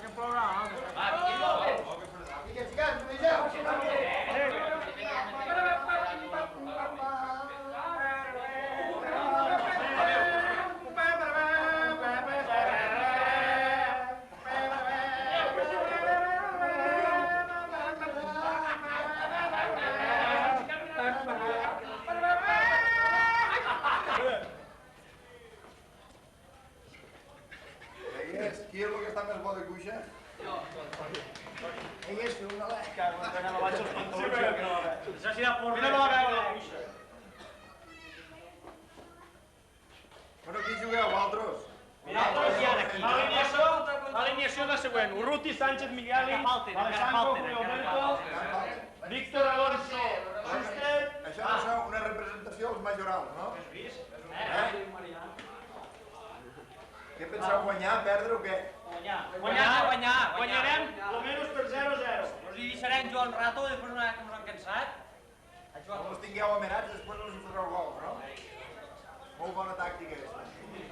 que plourà. Qui és el que està més bo de cuixa? Jo. Ell és fer una lec. Que quan tenen la baixa els pantalons que no la veig. Això sí la porta. Mira, no la veu la cuixa. Bueno, qui jugueu, vosaltres? L'alineació és la següent. Urruti, Sánchez, Migueli, Alessandro, Julio Alberto, Víctor Alonso, Schuster. Això no és una representació als majorals, no? Què penseu, guanyar, perdre o què? Guanyar. Guanyarem almenys per 0-0. Us hi deixarem jugar un rato després que ens han cansat. Com els tingueu amerats, després els hi fotreu gols, no? Molt bona tàctica, aquesta.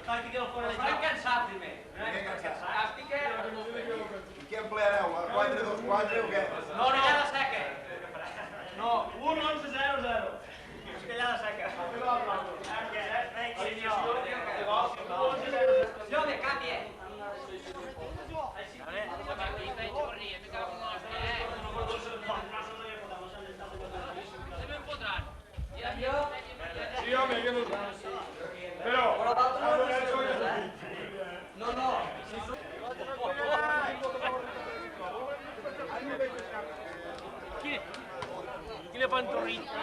Tàctica del fora de joc. Ens cansat primer. Primer cansat. Tàctica. I què empleareu? 4-2-4 o què? No, callada seca. No, 1-11-0-0. Callada seca. Jo me canvie. Sí, home, que no... Però... No. Quina pantorrita.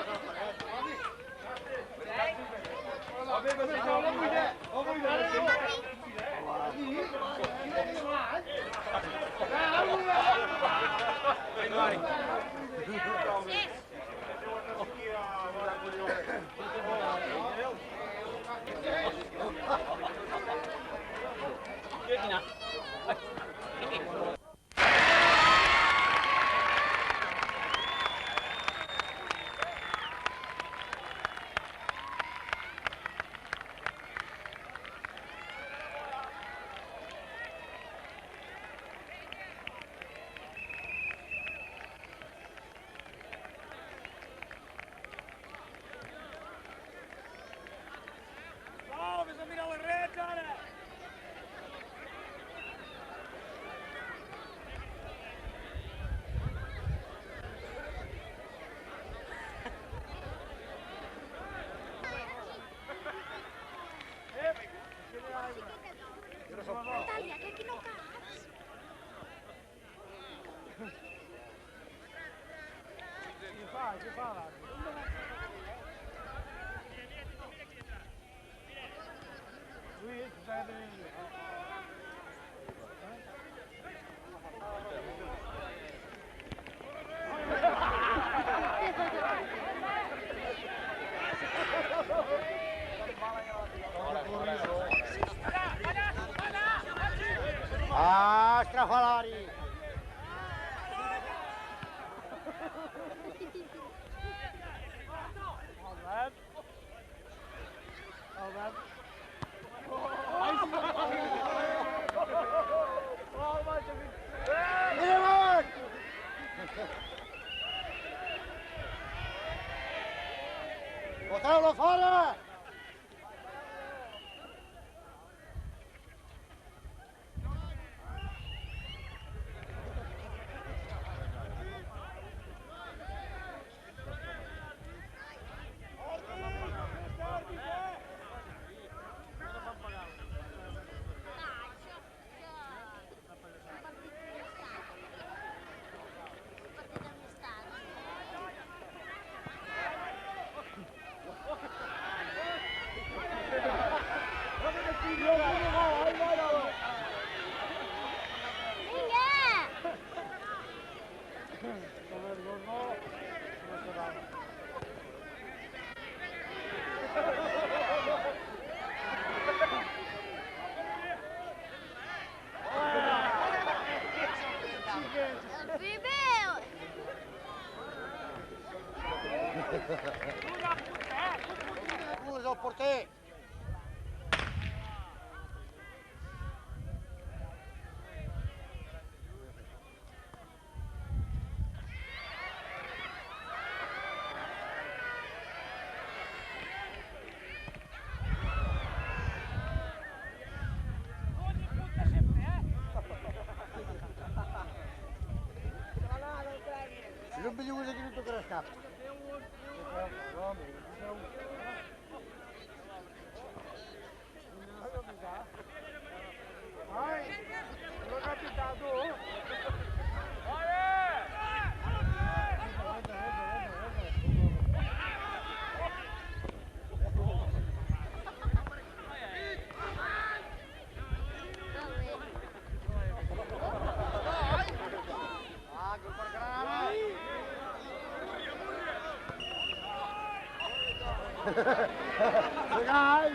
Natàlia, que aquí no caps. Què fa l'àrbitre? Luis, Strafalari! Boteu-lo fora! El porter. pillugues aquí no tocaràs cap. Ai, no capità, tu. Segai!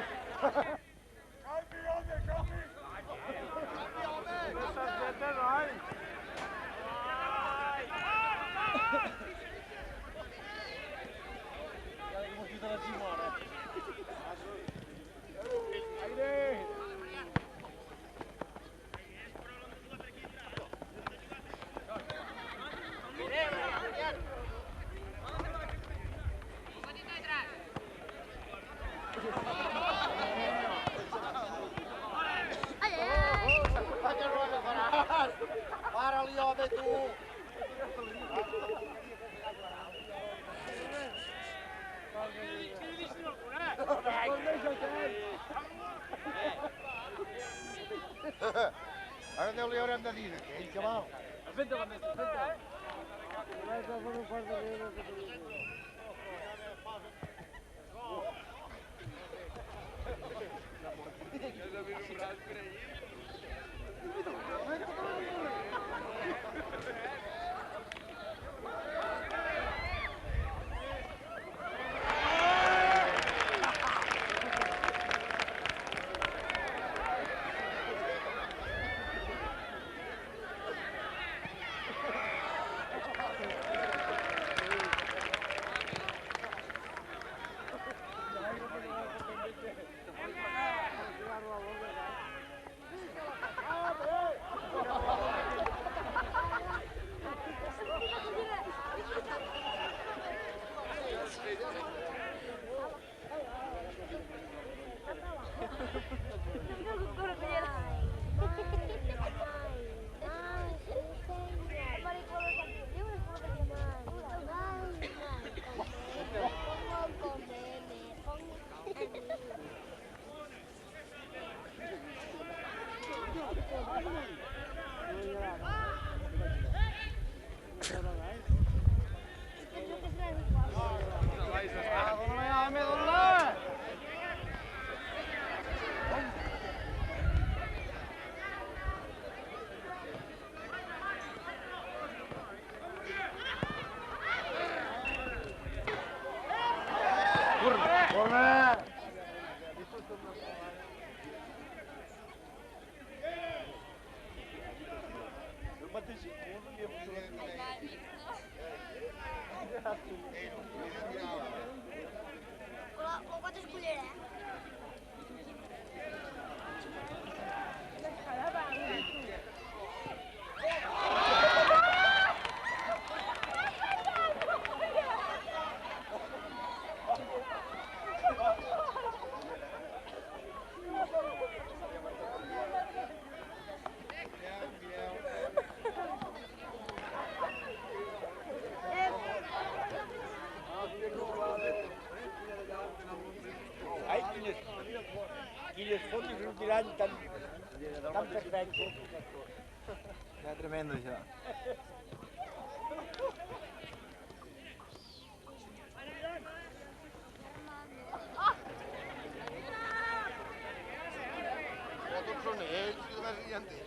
Para-li, home, tu! Ara Déu li haurem de dir, aquell xaval. Fenta-la més, fenta-la. Quantes colheres? Ai, quines fotos no tiran tan perfectes. Ja, tremendo, això. Tots són ells, i les llantes.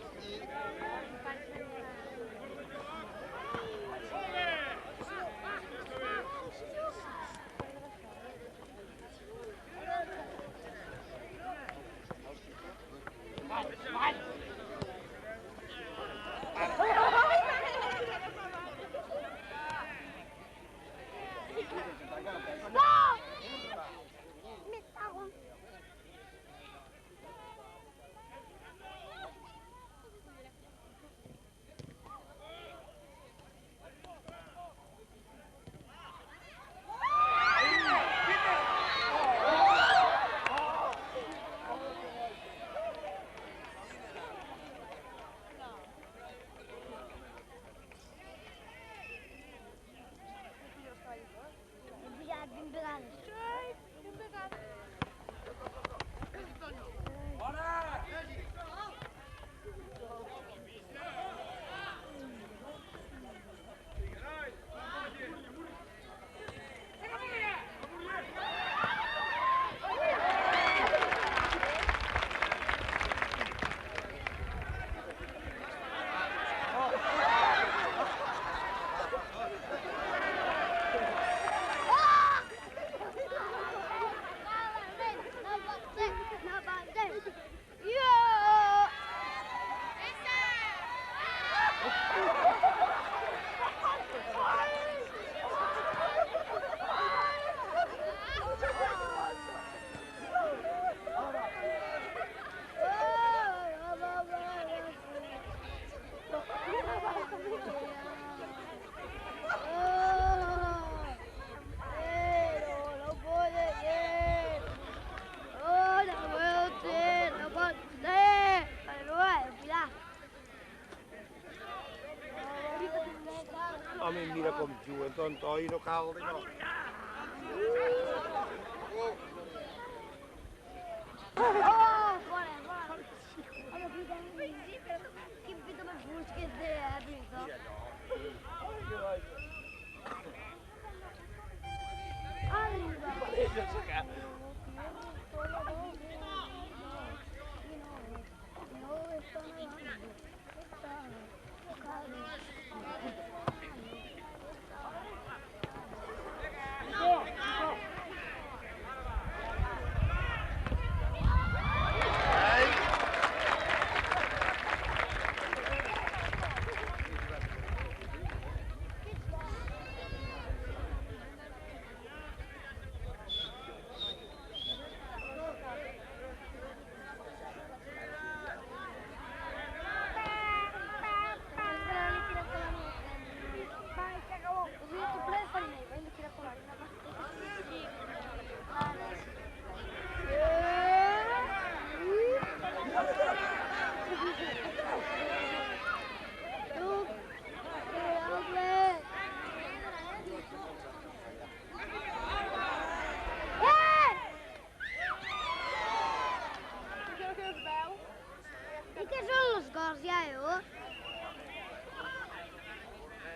Home, mira com juguen, tonto, i no cal d'allò. Fora. Olha, que vida mais forte que é, Brito.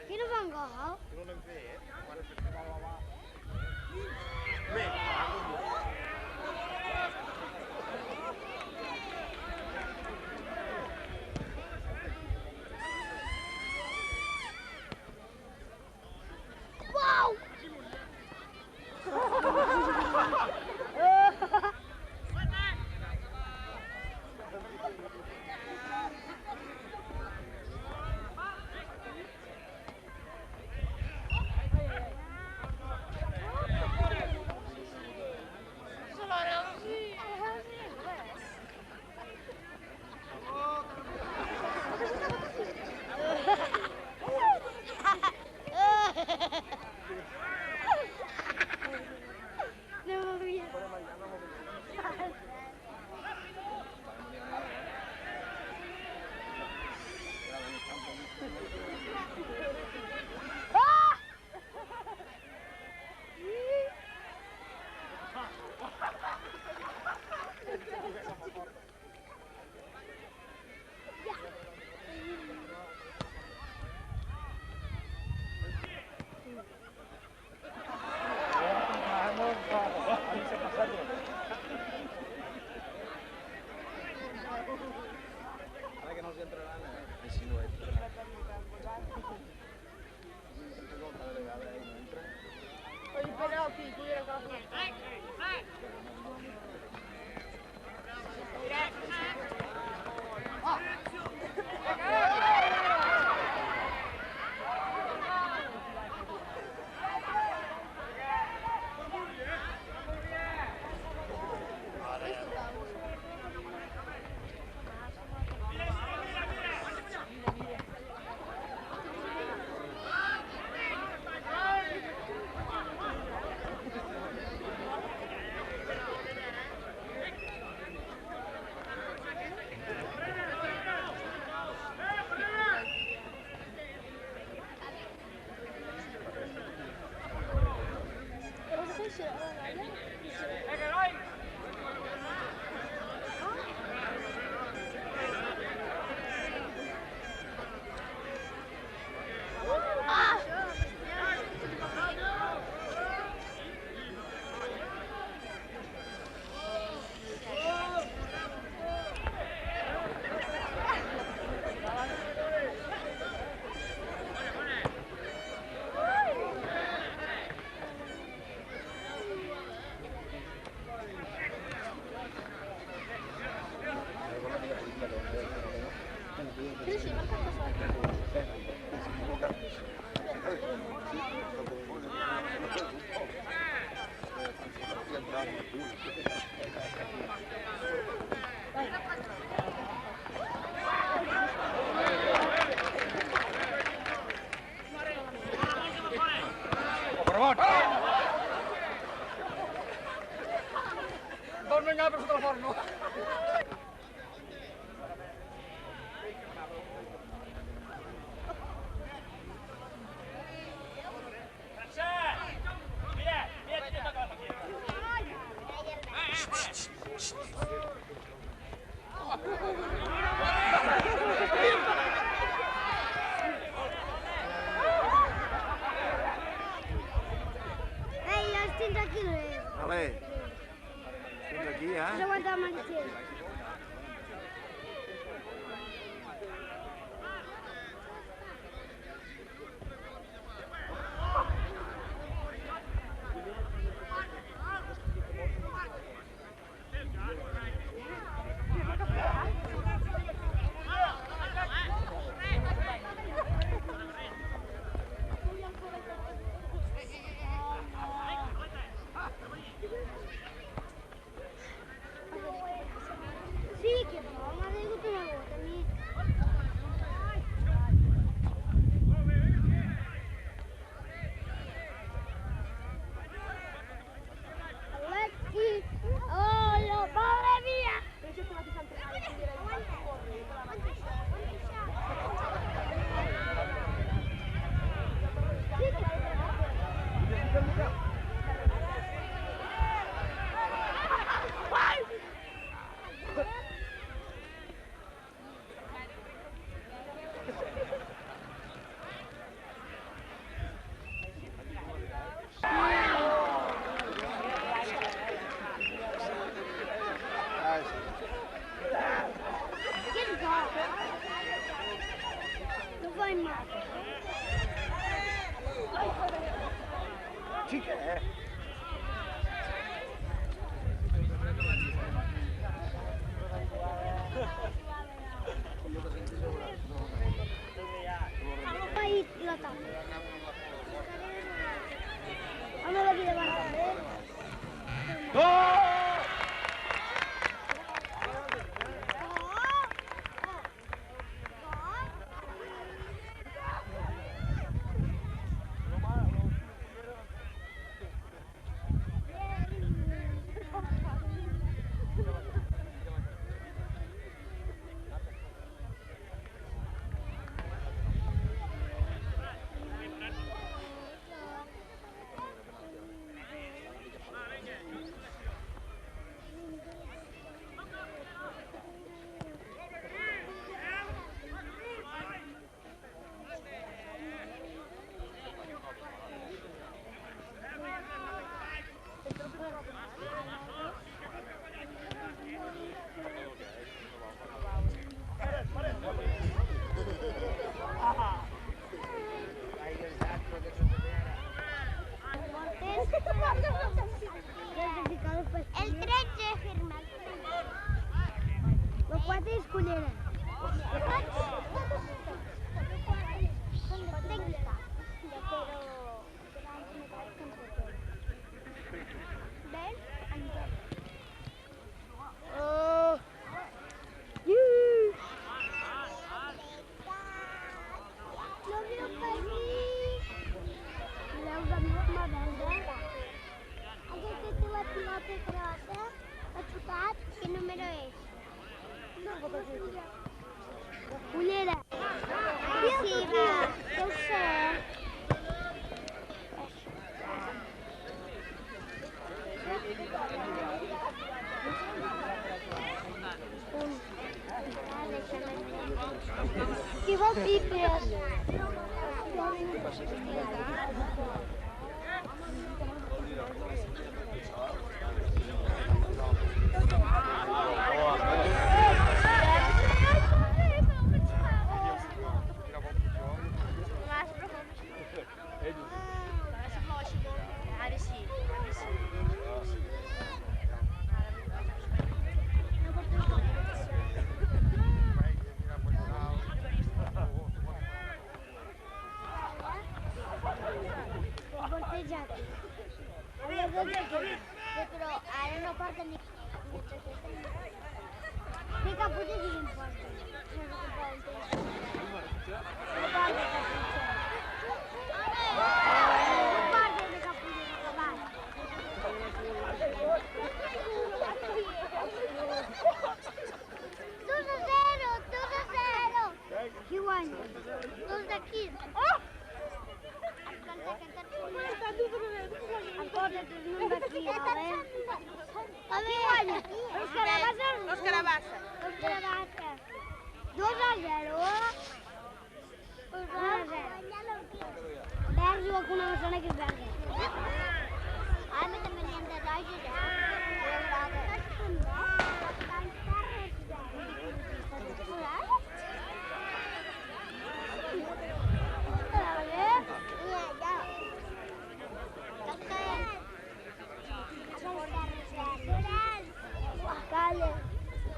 Quina fan gol? No n'hem fet, quan es va. Uau! Ara que no els entraran, així no entra. Cada vegada no entra. Oye, penalti, cuidado con la in mano. Sì che è. Poi lo tappo. Non lo vedo guardare. El 13 firma. Los 4 escolheram. ¿Qué número es? Ulera. Sí, va. Yo sé. ¿Qué va a piper? Però ara no porta ni... Ni caputxa sí que em porta. No porta caputxa. No porta ni caputxa, va. 2-0. Qui guanya? 2 d'aquí. Acordate, non d'aquí, vale? A veure, los carabasses. 2-0. 2-0. Verds o alguna persona que és verda. A mi també n'hi hem de roges, Calla.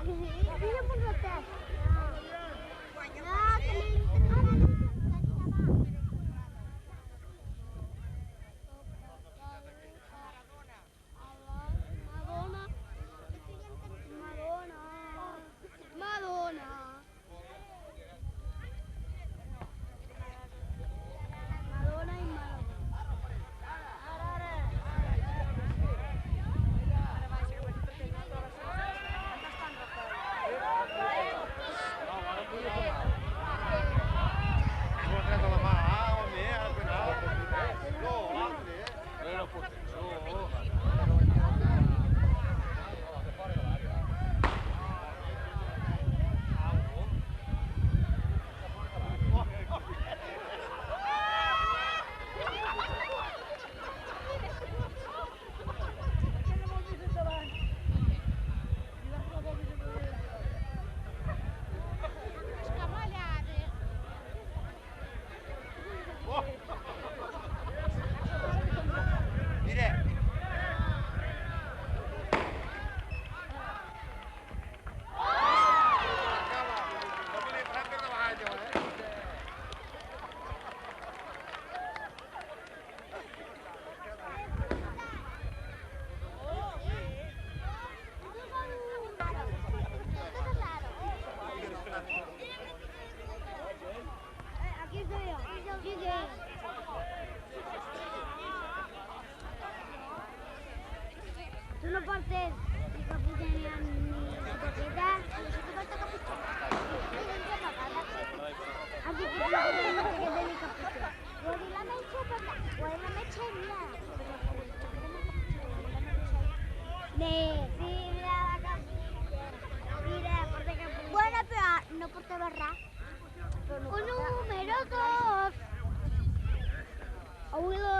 Mira por la testa. No, que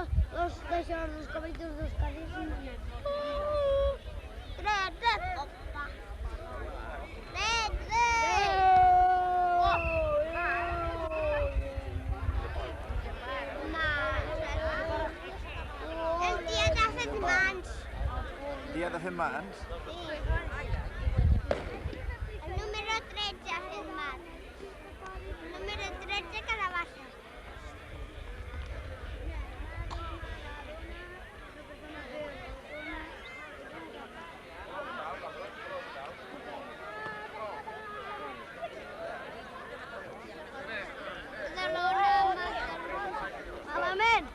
los cabritos dos calles. 13, opa. 13. El dia de fet mans. Dia de fer mans? Sí. El número 13 ha fet mans. El número 13 calabassa. Malament!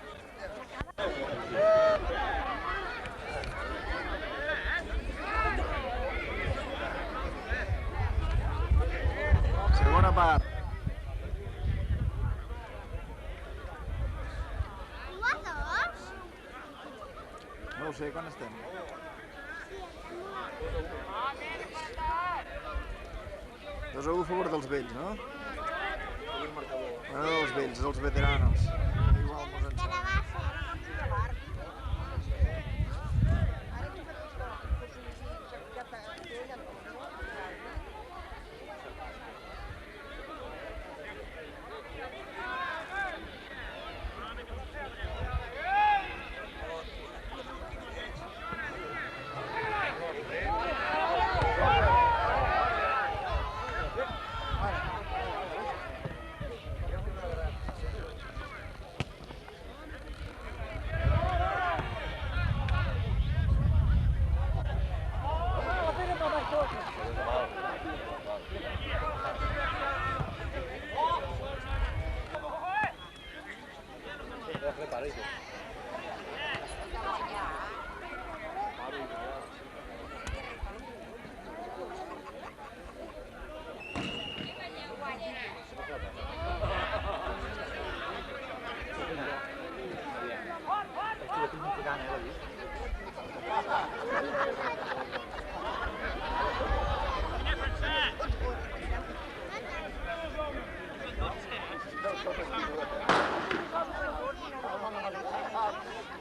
Segona part. 1-2? No ho sé, quan estem? Sí, 2-1 a favor dels vells, no? No dels vells, dels veteranos. Igual mos en sap. calabasses.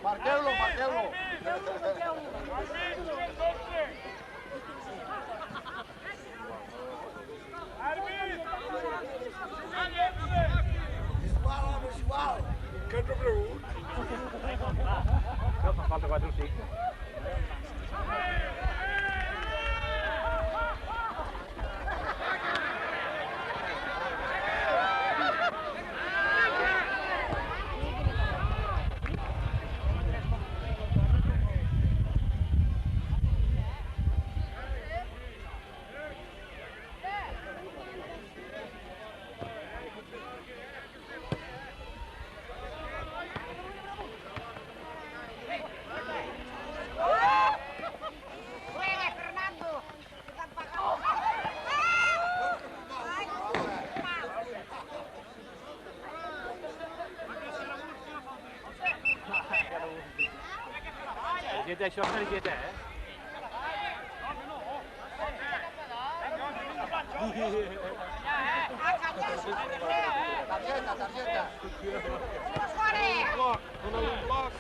Marqueu-lo, marqueu-lo. Visual, home, visual. Que ets rebut? No, fa falta 4 o 5. Targeta, això és targeta, Targeta, targeta. Un bloc.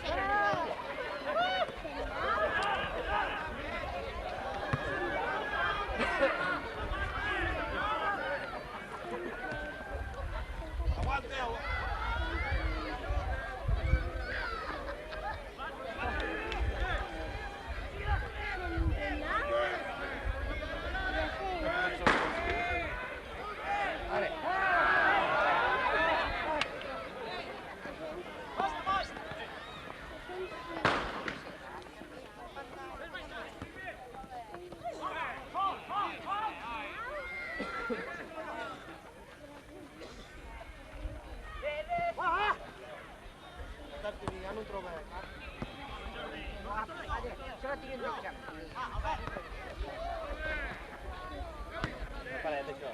Ja no ho trobo. Se la tiren del camp. Una paret, això.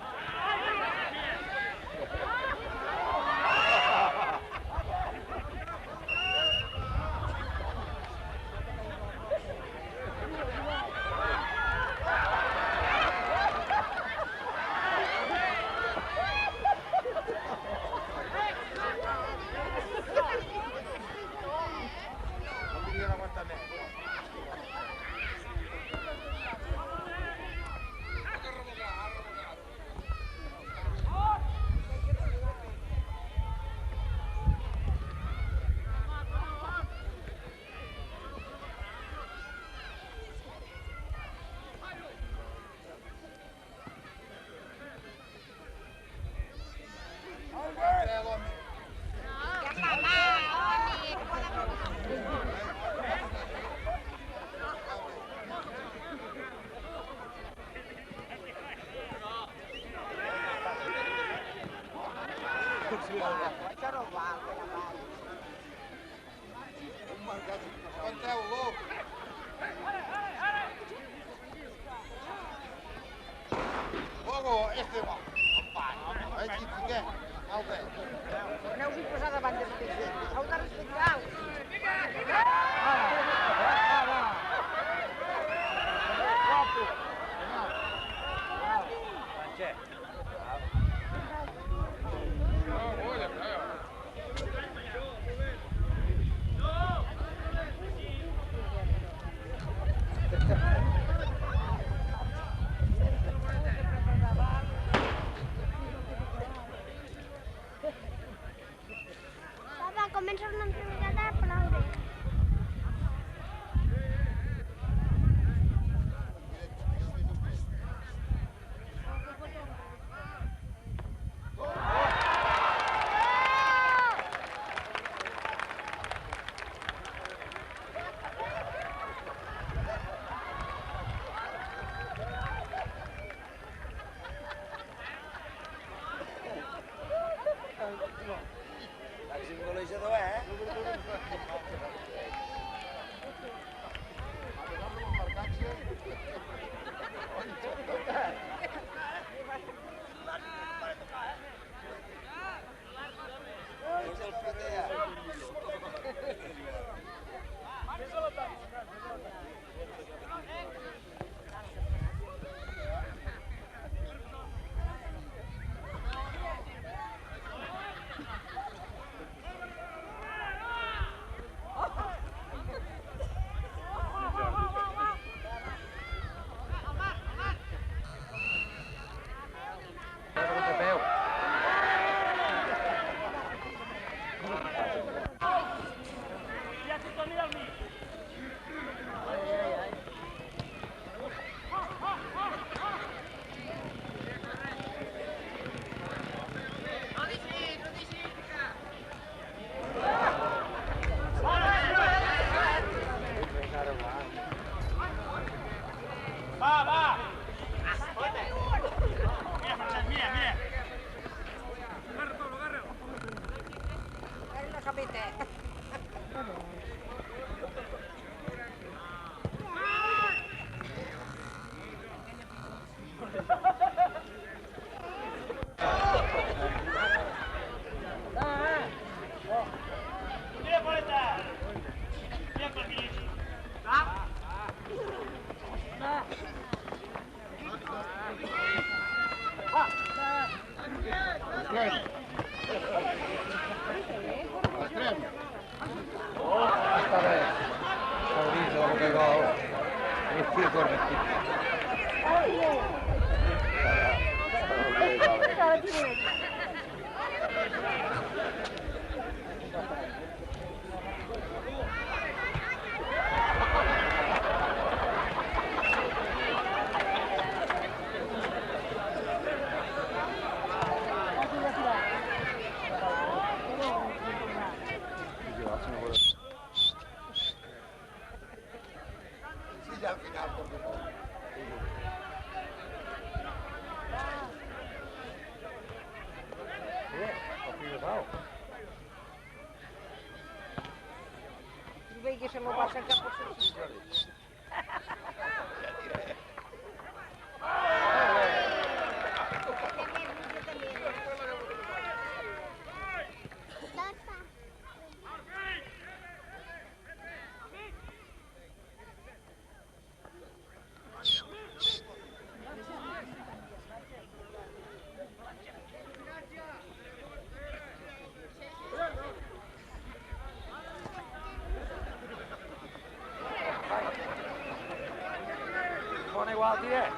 Lascialo qua, quella vai. Contreu-lo. Logo, este va. Aquí, què? Au bé. Aneu-vos a posar davant del peixet. Heu de respectar. Papa, comença una miqueta a aplaure. Màxim golejador, eh? És el Patea. Ja tothom mira al mig. Va, va! Mira, Francesc, mira, mira. No capite. Mira por esta. Mira por aquí. Extrem. Està bé. S'ha vist el que gol. I sí, corre. Sí, ja al final. I veig que se m'ho passa cap a sus. Buona igual, eh?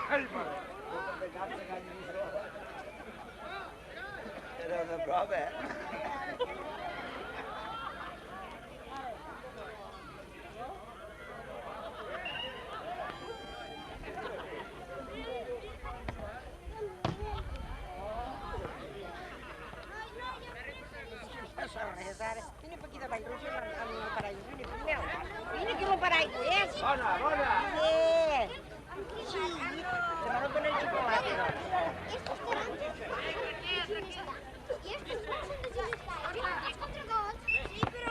Era una prova, eh? Vine per aquí davall, Roger, amb el paraigua. Vine, primer. Vine aquí amb el paraigua, eh? Bona, bona! Sí. Se m'ha donat el xocolata. Estos y estos no son de Chile. Es contra dos. Sí, pero...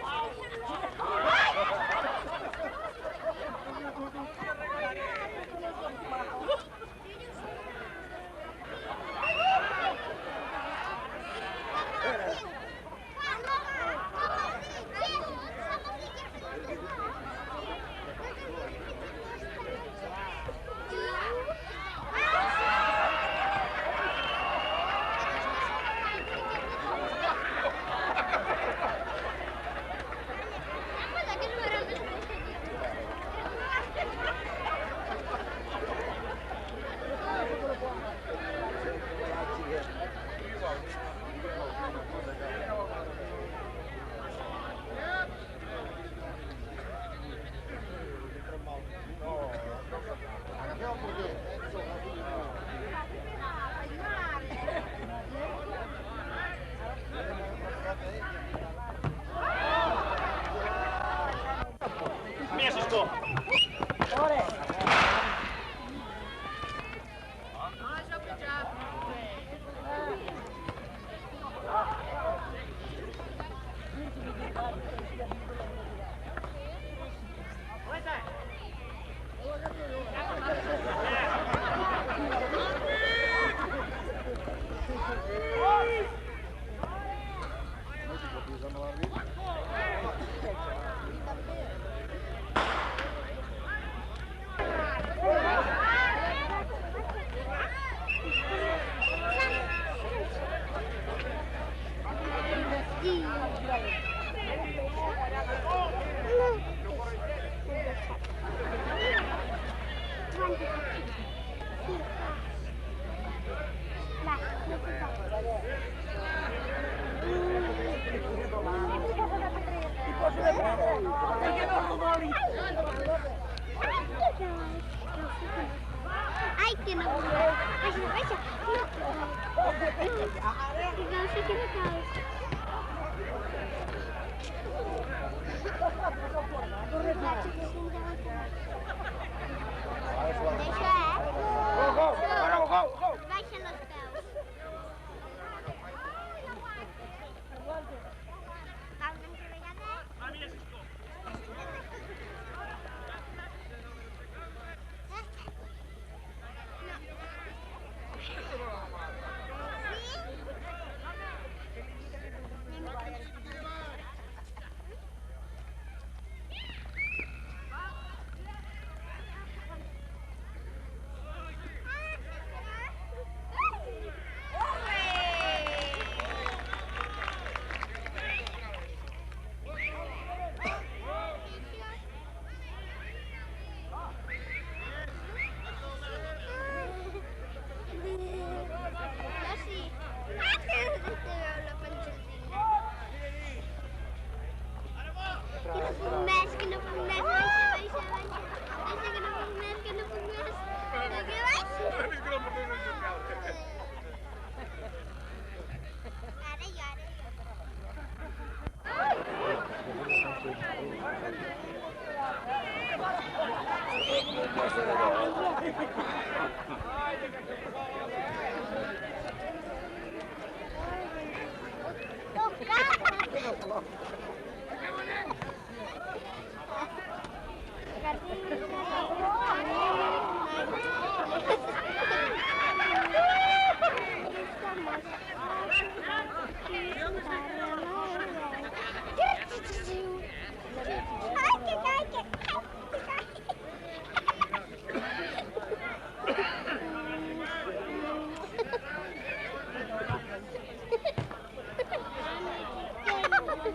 Ai, que não.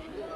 Deixa.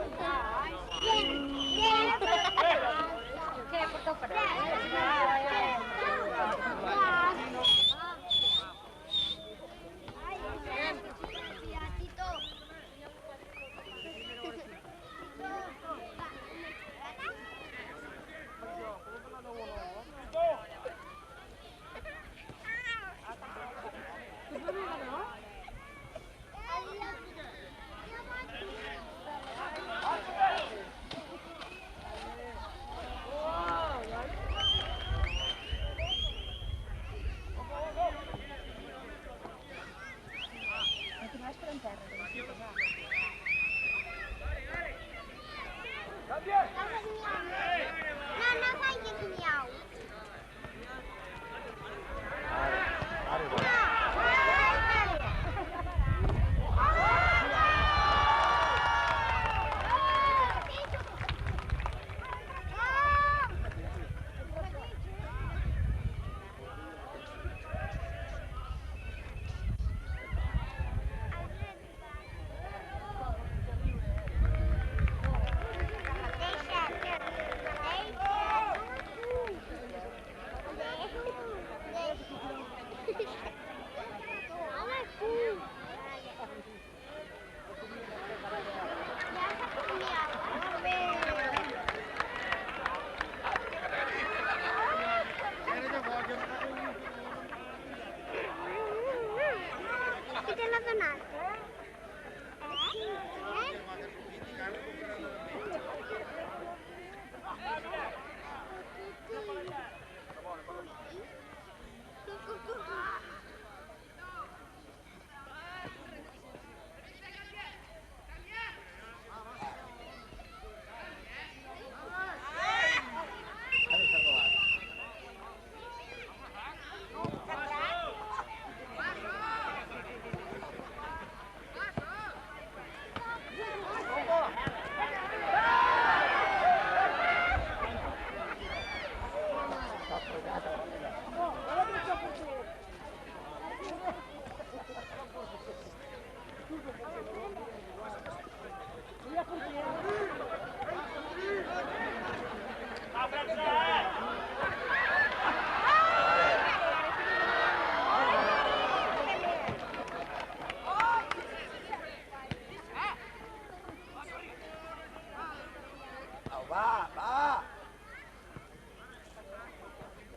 Va!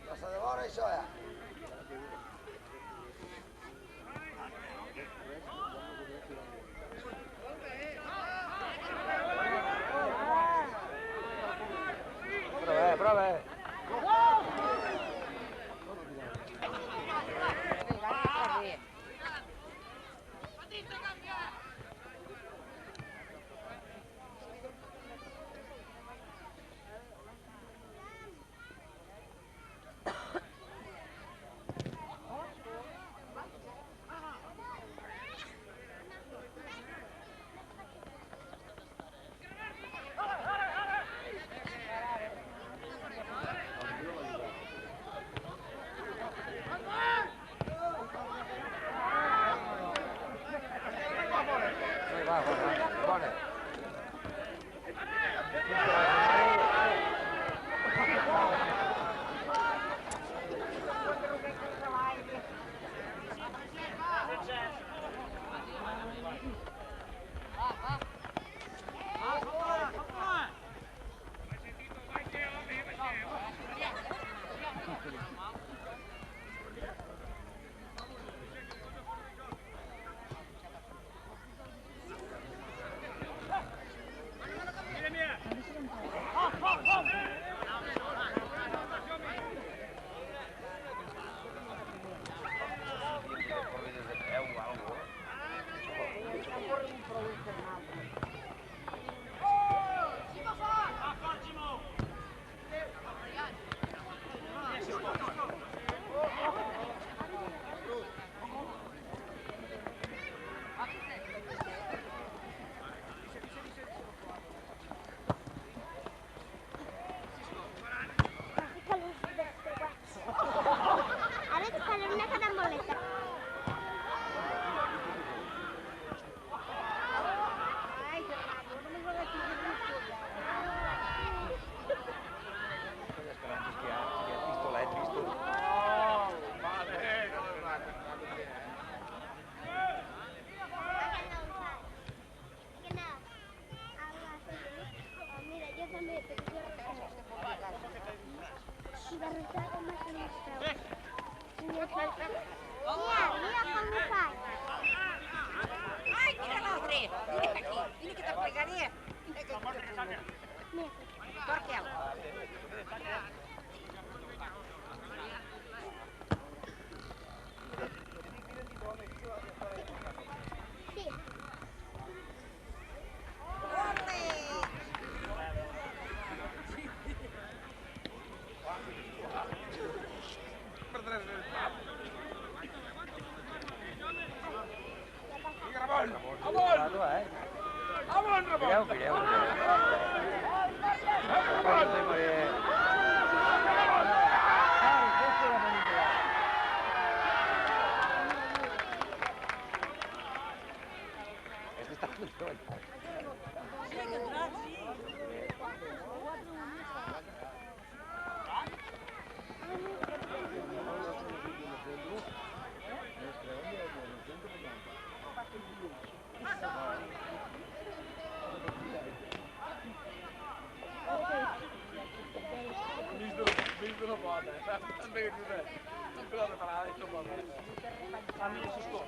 Passa de vora, això, ja. Prova. Bona. Mira com ho faig. Ai, mira l'altre! Vine aquí, vine que t'explicaré. Porta'l. Sí. Mireu. Este está funcionando. Visto poate, també que tu però preparada i tot va bé. A mi això és tot.